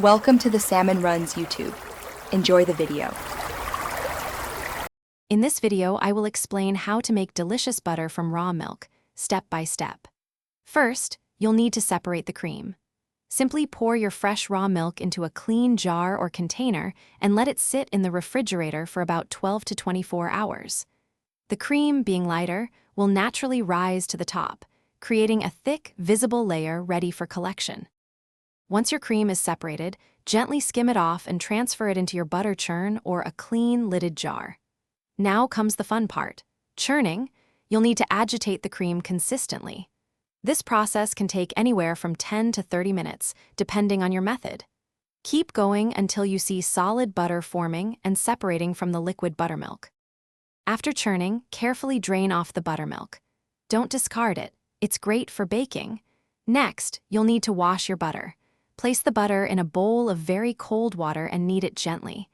Welcome to the Salmon Runs YouTube. Enjoy the video. In this video, I will explain how to make delicious butter from raw milk, step by step. First, you'll need to separate the cream. Simply pour your fresh raw milk into a clean jar or container and let it sit in the refrigerator for about 12 to 24 hours. The cream, being lighter, will naturally rise to the top, creating a thick, visible layer ready for collection. Once your cream is separated, gently skim it off and transfer it into your butter churn or a clean, lidded jar. Now comes the fun part. Churning. You'll need to agitate the cream consistently. This process can take anywhere from 10 to 30 minutes, depending on your method. Keep going until you see solid butter forming and separating from the liquid buttermilk. After churning, carefully drain off the buttermilk. Don't discard it. It's great for baking. Next, you'll need to wash your butter. Place the butter in a bowl of very cold water and knead it gently.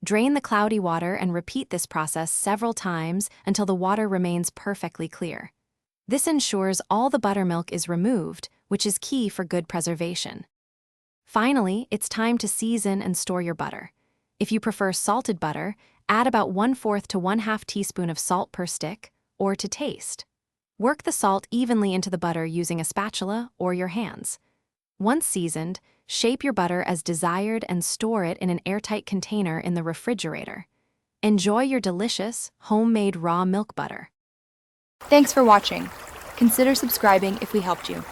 Drain the cloudy water and repeat this process several times until the water remains perfectly clear. This ensures all the buttermilk is removed, which is key for good preservation. Finally, it's time to season and store your butter. If you prefer salted butter, add about 1/4 to 1/2 teaspoon of salt per stick, or to taste. Work the salt evenly into the butter using a spatula or your hands. Once seasoned, shape your butter as desired and store it in an airtight container in the refrigerator. Enjoy your delicious, homemade raw milk butter. Thanks for watching. Consider subscribing if we helped you.